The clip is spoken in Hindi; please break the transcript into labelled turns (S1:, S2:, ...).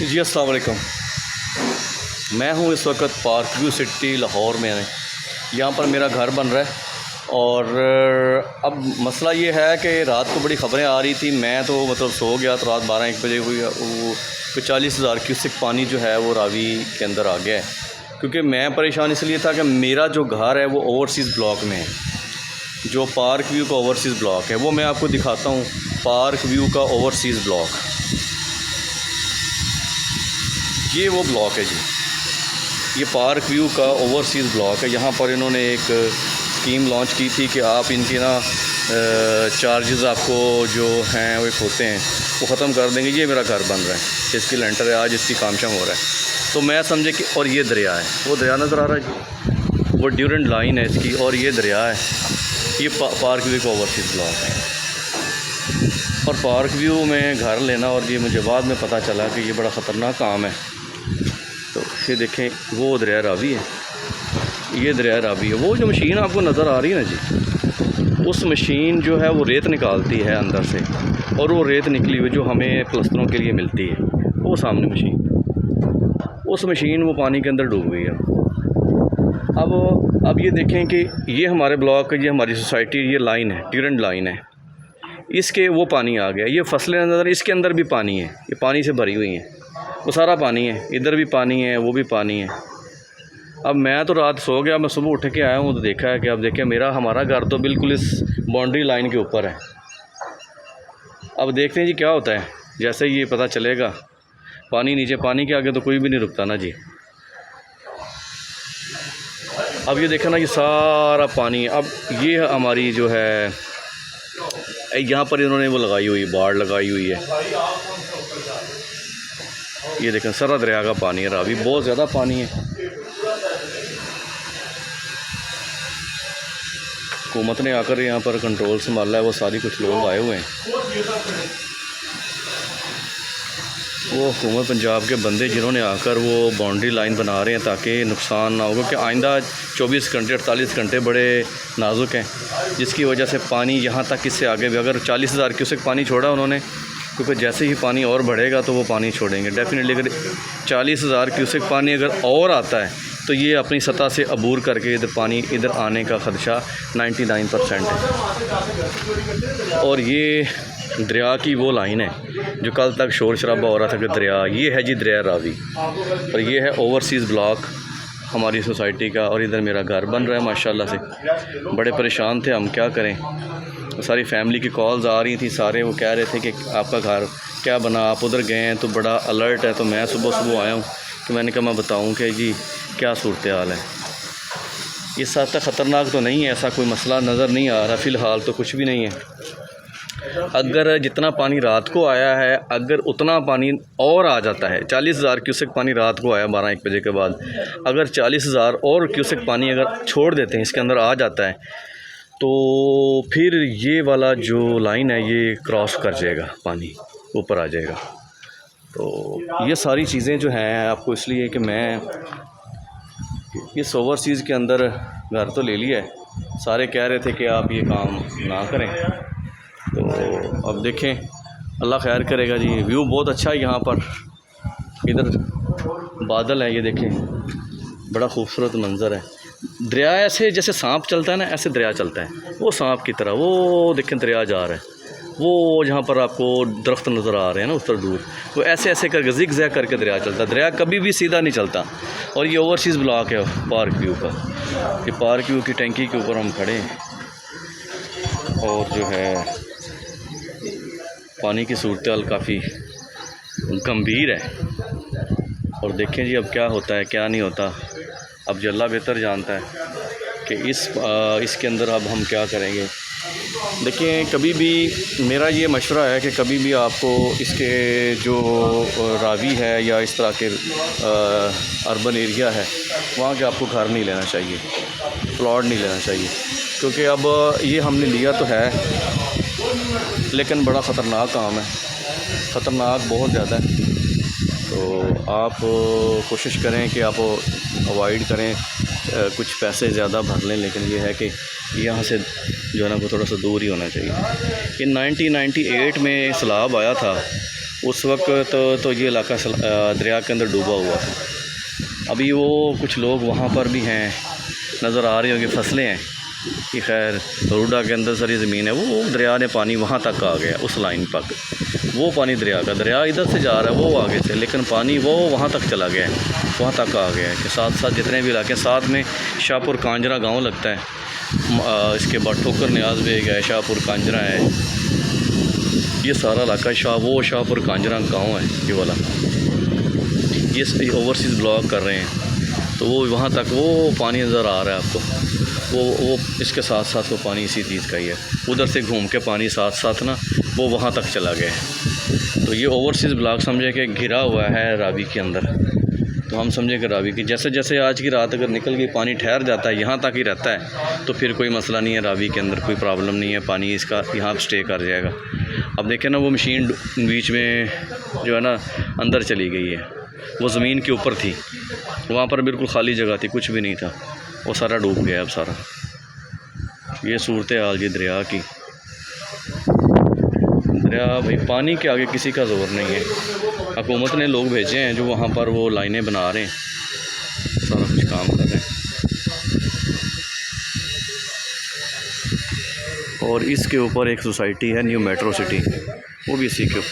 S1: जी अस्सलाम वालेकुम। मैं हूँ इस वक्त पार्क व्यू सिटी लाहौर में। यहाँ पर मेरा घर बन रहा है और अब मसला ये है कि रात को बड़ी ख़बरें आ रही थी। मैं तो मतलब सो गया तो रात 12-1 बजे हुई वो 40,000 क्यूसेक पानी जो है वो रावी के अंदर आ गया है। क्योंकि मैं परेशान इसलिए था कि मेरा जो घर है वो ओवरसीज़ ब्लॉक में है। जो पार्क व्यू का ओवरसीज़ ब्लॉक है वो मैं आपको दिखाता हूँ। पार्क व्यू का ओवरसीज़ ब्लॉक, ये वो ब्लॉक है जी। ये पार्क व्यू का ओवरसीज़ ब्लॉक है। यहाँ पर इन्होंने एक स्कीम लॉन्च की थी कि आप इनके ना चार्जेस आपको जो हैं वो होते हैं वो ख़त्म कर देंगे। ये मेरा घर बन रहा है, इसकी लेंटर है, आज इसकी कामशाम हो रहा है। तो मैं समझे कि और ये दरिया है, वो दरिया नज़र आ रहा है जी, वो ड्यूरेंट लाइन है इसकी, और ये दरिया है। ये पार्क व्यू का ओवरसीज़ ब्लॉक है। और पार्क व्यू में घर लेना, और ये मुझे बाद में पता चला कि ये बड़ा ख़तरनाक काम है। तो ये देखें, वो दरिया रावी है, ये दरिया रावी है। वो जो मशीन आपको नज़र आ रही है ना जी, उस मशीन जो है वो रेत निकालती है अंदर से, और वो रेत निकली हुई जो हमें प्लस्तरों के लिए मिलती है, वो सामने मशीन, उस मशीन वो पानी के अंदर डूब गई है। अब ये देखें कि ये हमारे ब्लॉक, ये हमारी सोसाइटी, ये लाइन है, ड्यूरेंट लाइन है, इसके वो पानी आ गया। ये फसलें नज़र, इसके अंदर भी पानी है, ये पानी से भरी हुई हैं, वो सारा पानी है, इधर भी पानी है, वो भी पानी है। अब मैं तो रात सो गया, मैं सुबह उठ के आया हूँ तो देखा है कि अब देखिए हमारा घर तो बिल्कुल इस बाउंड्री लाइन के ऊपर है। अब देखते हैं जी क्या होता है। जैसे ये पता चलेगा, पानी नीचे, पानी के आगे तो कोई भी नहीं रुकता ना जी। अब ये देखा ना, ये सारा पानी। अब ये हमारी जो है यहाँ पर इन्होंने वो लगाई हुई, बाड़ लगाई हुई है। ये देखें, सारा दरिया का पानी है, रावी बहुत ज़्यादा पानी है। हुकूमत ने आकर यहाँ पर कंट्रोल संभाला है, वो सारी कुछ लोग आए हुए हैं, वो हुकूमत पंजाब के बंदे जिन्होंने आकर वो बाउंड्री लाइन बना रहे हैं ताकि नुकसान ना हो। क्योंकि आइंदा 24 घंटे 48 घंटे बड़े नाजुक हैं, जिसकी वजह से पानी यहाँ तक, इससे आगे भी अगर 40,000 क्यूसेक पानी छोड़ा उन्होंने, क्योंकि जैसे ही पानी और बढ़ेगा तो वो पानी छोड़ेंगे डेफिनेटली। अगर 40,000 क्यूसेक पानी अगर और आता है तो ये अपनी सतह से अबूर करके इधर पानी इधर आने का ख़दशा 99% है। और ये दरिया की वो लाइन है जो कल तक शोर शराबा हो रहा था कि दरिया, ये है जी दरिया रावी, और ये है ओवरसीज़ ब्लॉक हमारी सोसाइटी का। और इधर मेरा घर बन रहा है माशाल्लाह से। बड़े परेशान थे हम, क्या करें। सारी फैमिली की कॉल्स आ रही थी, सारे वो कह रहे थे कि आपका घर क्या बना, आप उधर गए हैं तो बड़ा अलर्ट है। तो मैं सुबह आया हूँ कि मैंने कहा मैं बताऊँ कि जी क्या सूरत हाल है। इस हद तक ख़तरनाक तो नहीं है, ऐसा कोई मसला नज़र नहीं आ रहा फ़िलहाल, तो कुछ भी नहीं है। अगर जितना पानी रात को आया है, अगर उतना पानी और आ जाता है, 40,000 क्यूसेक पानी रात को आया 12-1 बजे के बाद, अगर 40,000 और क्यूसेक पानी अगर छोड़ देते हैं, इसके अंदर आ जाता है, तो फिर ये वाला जो लाइन है ये क्रॉस कर जाएगा, पानी ऊपर आ जाएगा। तो ये सारी चीज़ें जो हैं आपको इसलिए कि मैं इस ओवरसीज़ के अंदर घर तो ले लिया है, सारे कह रहे थे कि आप ये काम ना करें। तो अब देखें, अल्लाह खैर करेगा जी। व्यू बहुत अच्छा है यहाँ पर, इधर बादल है, ये देखें बड़ा खूबसूरत मंज़र है। दरिया ऐसे जैसे सांप चलता है ना, ऐसे दरिया चलता है, वो सांप की तरह। वो देखें दरिया जा रहा है, वो जहाँ पर आपको दरख्त नज़र आ रहे हैं ना उस तरह दूर, वो ऐसे ऐसे करके ज़िग ज़ैग करके दरिया चलता है। दरिया कभी भी सीधा नहीं चलता। और ये ओवरसीज़ ब्लॉक है पार्क व्यू का। ये पार्क व्यू की टंकी के ऊपर हम खड़े हैं, और जो है पानी की सूरत हाल काफ़ी गंभीर है। और देखें जी अब क्या होता है क्या नहीं होता, अब जो अल्लाह बेहतर जानता है कि इसके अंदर अब हम क्या करेंगे। देखिए, कभी भी मेरा ये मशवरा है कि कभी भी आपको इसके जो रावी है या इस तरह के अर्बन एरिया है, वहाँ के आपको घर नहीं लेना चाहिए, प्लॉट नहीं लेना चाहिए। क्योंकि अब ये हमने लिया तो है, लेकिन बड़ा ख़तरनाक काम है, ख़तरनाक बहुत ज़्यादा है। तो आप कोशिश करें कि आप अवॉइड करें, कुछ पैसे ज़्यादा भर लें, लेकिन ये है कि यहाँ से जो है ना वो थोड़ा सा दूर ही होना चाहिए। ये 1998 में सैलाब आया था उस वक्त तो ये इलाका दरिया के अंदर डूबा हुआ था। अभी वो कुछ लोग वहाँ पर भी हैं, नज़र आ रही होगी फसलें हैं कि खैर रूडा के अंदर सारी ज़मीन है, वो दरिया ने पानी वहाँ तक आ गया, उस लाइन तक वो पानी दरिया का, दरिया इधर से जा रहा है वो आगे से, लेकिन पानी वो वहाँ तक चला गया है, वहाँ तक आ गया है कि साथ साथ जितने भी इलाके, साथ में शाहपुर कांजरा गांव लगता है, इसके बाद ठोकर न्याज बेग है, शाहपुर कांजरा है, ये सारा इलाका शाहपुर कांजरा गांव है ये वाला। ये ओवरसीज़ ब्लॉक कर रहे हैं तो वो वहाँ तक वो पानी नज़र आ रहा है आपको, वो इसके साथ साथ वो पानी इसी चीज़ का ही है, उधर से घूम के पानी साथ साथ ना वो वहाँ तक चला गया है। तो ये ओवरसीज़ ब्लॉक समझे कि घिरा हुआ है रावी के अंदर, तो हम समझे कि रावी की जैसे जैसे आज की रात अगर निकल गई पानी ठहर जाता है, यहाँ तक ही रहता है, तो फिर कोई मसला नहीं है, रावी के अंदर कोई प्रॉब्लम नहीं है, पानी इसका यहाँ स्टे कर जाएगा। अब देखें ना वो मशीन बीच में जो है ना अंदर चली गई है, वो ज़मीन के ऊपर थी, वहाँ पर बिल्कुल खाली जगह थी, कुछ भी नहीं था, वो सारा डूब गया अब सारा। ये सूरत हाल जी दरिया की, दरिया भाई पानी के आगे किसी का ज़ोर नहीं है। हुकूमत ने लोग भेजे हैं जो वहाँ पर वो लाइनें बना रहे हैं, सारा कुछ काम कर रहे हैं, और इसके ऊपर एक सोसाइटी है न्यू मेट्रो सिटी, वो भी इसी के ऊपर